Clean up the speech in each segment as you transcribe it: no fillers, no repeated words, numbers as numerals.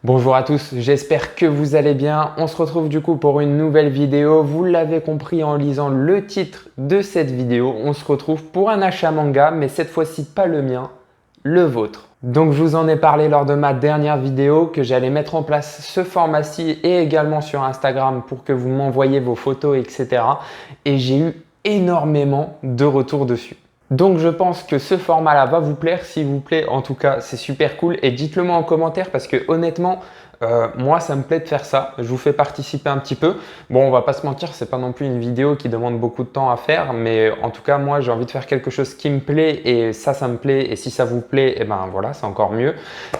Bonjour à tous, j'espère que vous allez bien. On se retrouve du coup pour une nouvelle vidéo. Vous l'avez compris en lisant le titre de cette vidéo. On se retrouve pour un achat manga, mais cette fois-ci pas le mien, le vôtre. Donc je vous en ai parlé lors de ma dernière vidéo que j'allais mettre en place ce format-ci et également sur Instagram pour que vous m'envoyiez vos photos, etc. Et j'ai eu énormément de retours dessus. Donc je pense que ce format-là va vous plaire. S'il vous plaît, en tout cas, c'est super cool. Et dites-le moi en commentaire parce que honnêtement, moi, ça me plaît de faire ça. Je vous fais participer un petit peu. Bon, on va pas se mentir, c'est pas non plus une vidéo qui demande beaucoup de temps à faire. Mais en tout cas, moi, j'ai envie de faire quelque chose qui me plaît et ça me plaît. Et si ça vous plaît, eh ben voilà, c'est encore mieux.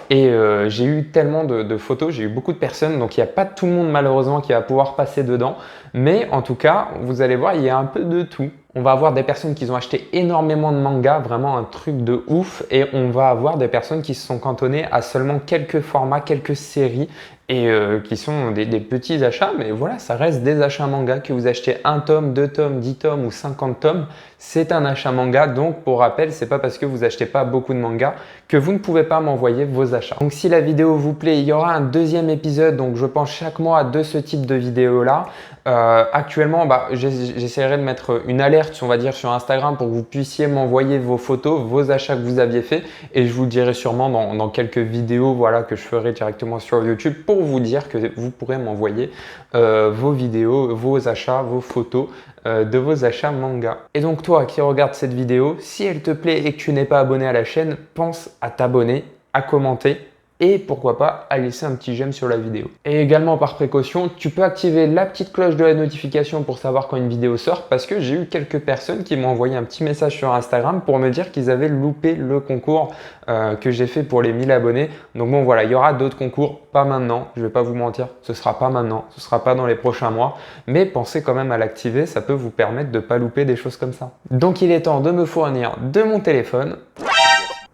Et j'ai eu tellement de photos, j'ai eu beaucoup de personnes. Donc il n'y a pas tout le monde malheureusement qui va pouvoir passer dedans. Mais en tout cas, vous allez voir, il y a un peu de tout. On va avoir des personnes qui ont acheté énormément de mangas, vraiment un truc de ouf. Et on va avoir des personnes qui se sont cantonnées à seulement quelques formats, quelques séries et qui sont des petits achats. Mais voilà, ça reste des achats manga. Que vous achetez un tome, 2 tomes, 10 tomes ou 50 tomes, c'est un achat manga. Donc pour rappel, c'est pas parce que vous achetez pas beaucoup de mangas que vous ne pouvez pas m'envoyer vos achats. Donc si la vidéo vous plaît, il y aura un deuxième épisode. Donc je pense chaque mois de ce type de vidéo là. Actuellement, j'essaierai de mettre une alerte, on va dire, sur Instagram pour que vous puissiez m'envoyer vos photos, vos achats que vous aviez fait. Et je vous le dirai sûrement dans quelques vidéos voilà, que je ferai directement sur YouTube pour vous dire que vous pourrez m'envoyer vos vidéos, vos achats, vos photos de vos achats manga. Et donc toi qui regardes cette vidéo, si elle te plaît et que tu n'es pas abonné à la chaîne, pense à t'abonner, à commenter et pourquoi pas à laisser un petit j'aime sur la vidéo. Et également par précaution, tu peux activer la petite cloche de la notification pour savoir quand une vidéo sort parce que j'ai eu quelques personnes qui m'ont envoyé un petit message sur Instagram pour me dire qu'ils avaient loupé le concours que j'ai fait pour les 1000 abonnés. Donc bon voilà, il y aura d'autres concours, pas maintenant, je vais pas vous mentir, ce sera pas maintenant, ce sera pas dans les prochains mois, mais pensez quand même à l'activer, ça peut vous permettre de pas louper des choses comme ça. Donc il est temps de me fournir de mon téléphone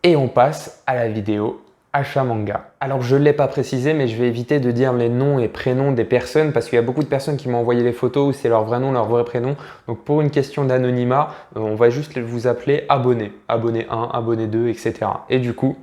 et on passe à la vidéo achat manga. Alors je ne l'ai pas précisé mais je vais éviter de dire les noms et prénoms des personnes parce qu'il y a beaucoup de personnes qui m'ont envoyé les photos où c'est leur vrai nom, leur vrai prénom. Donc pour une question d'anonymat, on va juste vous appeler abonné. Abonné 1, abonné 2, etc. Et du coup,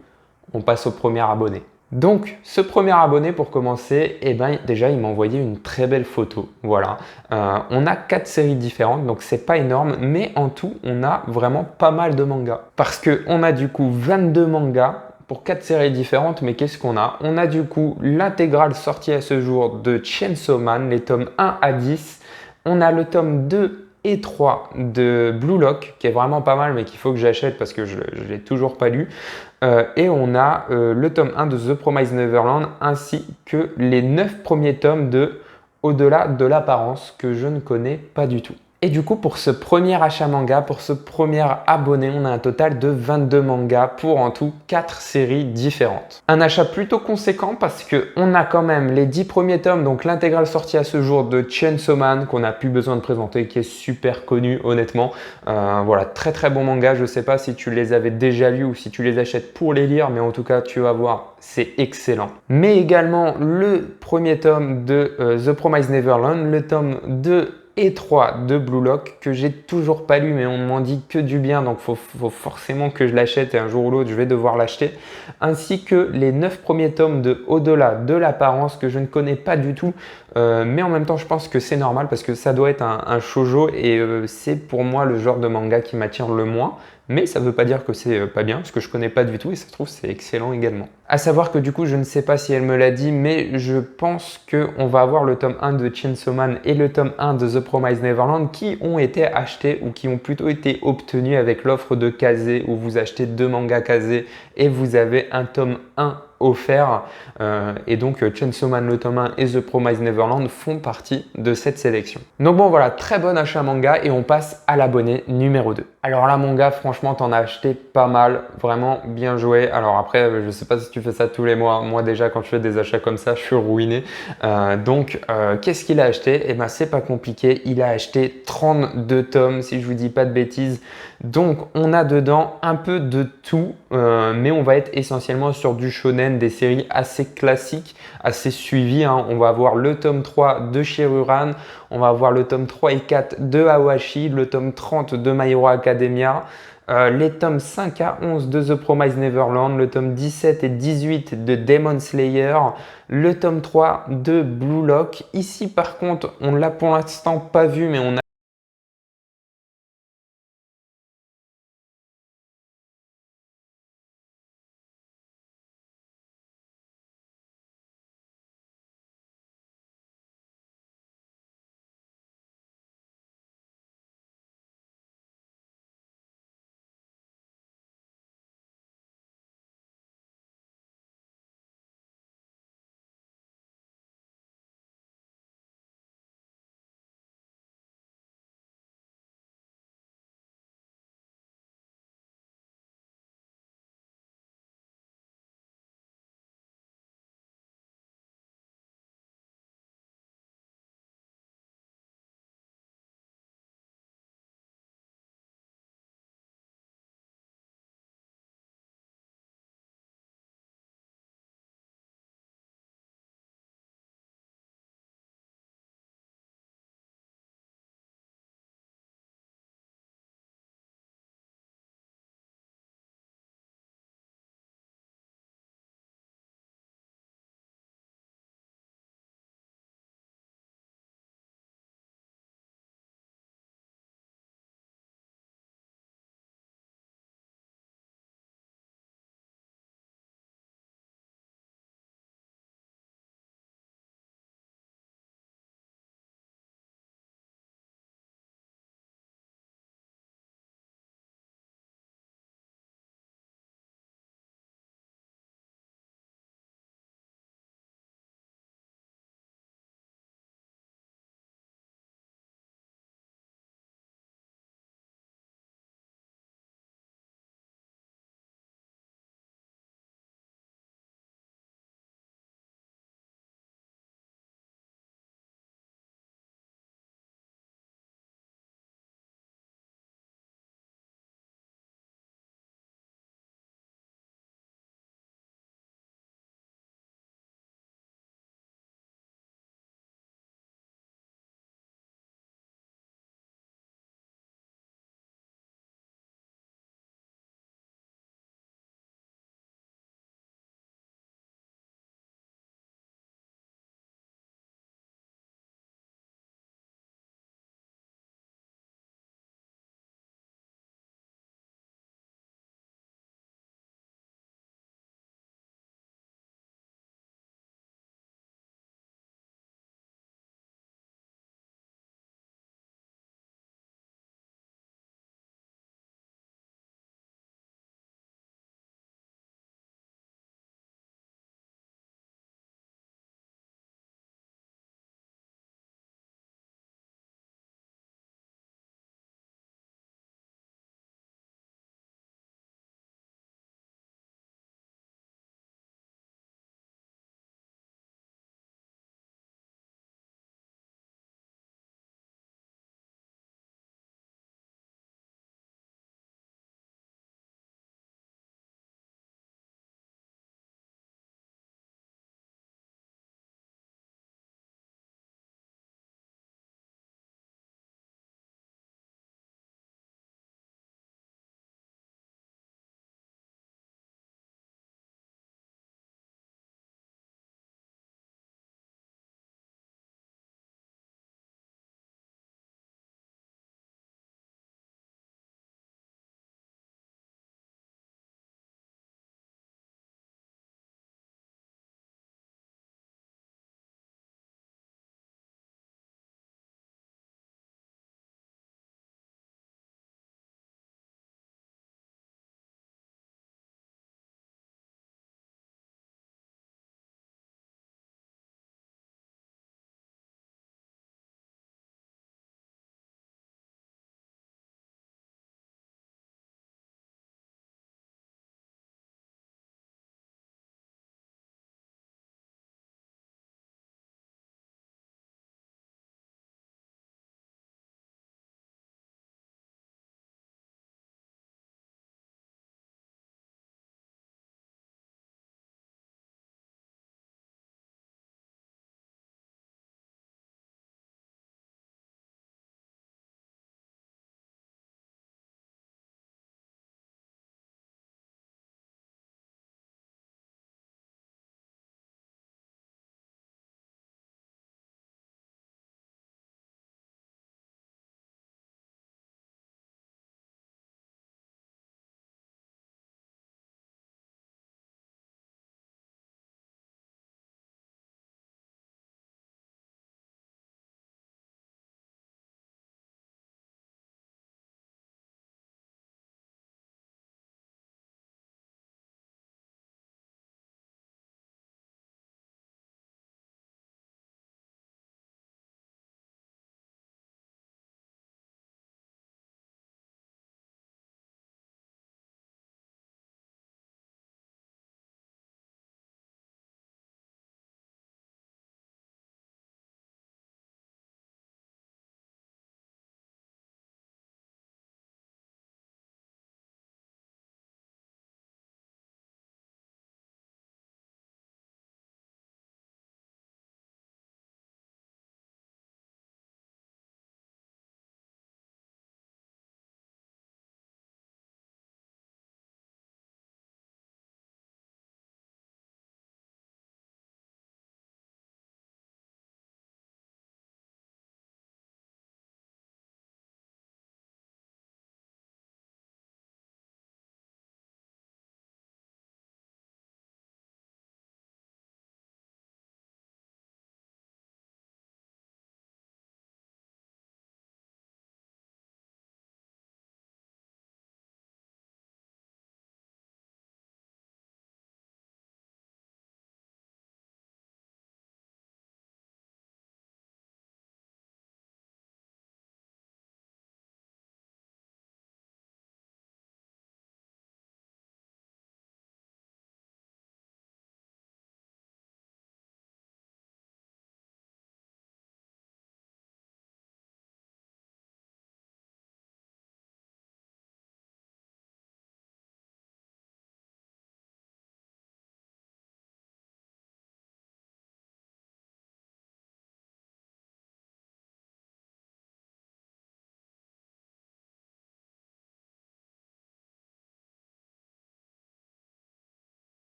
on passe au premier abonné. Donc ce premier abonné pour commencer, eh ben, déjà il m'a envoyé une très belle photo. Voilà, on a 4 séries différentes donc c'est pas énorme mais en tout on a vraiment pas mal de mangas. Parce qu'on a du coup 22 mangas pour 4 séries différentes, mais qu'est-ce qu'on a? On a du coup l'intégrale sortie à ce jour de Chainsaw Man, les tomes 1 à 10. On a le tome 2 et 3 de Blue Lock, qui est vraiment pas mal, mais qu'il faut que j'achète parce que je ne l'ai toujours pas lu. Et on a le tome 1 de The Promised Neverland, ainsi que les 9 premiers tomes de Au-delà de l'apparence, que je ne connais pas du tout. Et du coup, pour ce premier achat manga, pour ce premier abonné, on a un total de 22 mangas pour en tout 4 séries différentes. Un achat plutôt conséquent parce qu'on a quand même les 10 premiers tomes, donc l'intégrale sortie à ce jour de Chainsaw Man, qu'on n'a plus besoin de présenter, qui est super connu honnêtement. Voilà, très très bon manga. Je ne sais pas si tu les avais déjà lus ou si tu les achètes pour les lire, mais en tout cas, tu vas voir, c'est excellent. Mais également le premier tome de The Promised Neverland, le tome 2 et 3 de Blue Lock que j'ai toujours pas lu mais on m'en dit que du bien donc faut forcément que je l'achète et un jour ou l'autre je vais devoir l'acheter, ainsi que les 9 premiers tomes de Au-delà de l'apparence que je ne connais pas du tout mais en même temps je pense que c'est normal parce que ça doit être un shoujo et c'est pour moi le genre de manga qui m'attire le moins. Mais ça ne veut pas dire que c'est pas bien, parce que je ne connais pas du tout et ça se trouve c'est excellent également. À savoir que du coup, je ne sais pas si elle me l'a dit, mais je pense qu'on va avoir le tome 1 de Chainsaw Man et le tome 1 de The Promised Neverland qui ont été achetés ou qui ont plutôt été obtenus avec l'offre de Kazé où vous achetez 2 mangas Kazé et vous avez un tome 1 offert et donc Chainsaw Man le tome 1 et The Promised Neverland font partie de cette sélection. Donc bon voilà, très bon achat manga et on passe à l'abonné numéro 2. Alors là mon gars, franchement t'en as acheté pas mal, vraiment bien joué. Alors après je sais pas si tu fais ça tous les mois, moi déjà quand je fais des achats comme ça je suis ruiné. Qu'est-ce qu'il a acheté? Eh ben c'est pas compliqué, il a acheté 32 tomes si je vous dis pas de bêtises. Donc on a dedans un peu de tout mais on va être essentiellement sur du shonen, des séries assez classiques, assez suivies. On va avoir le tome 3 de Shiruran, on va avoir le tome 3 et 4 de Awashi, le tome 30 de My Hero Academia, les tomes 5 à 11 de The Promised Neverland, le tome 17 et 18 de Demon Slayer, le tome 3 de Blue Lock. Ici par contre, on l'a pour l'instant pas vu, mais on a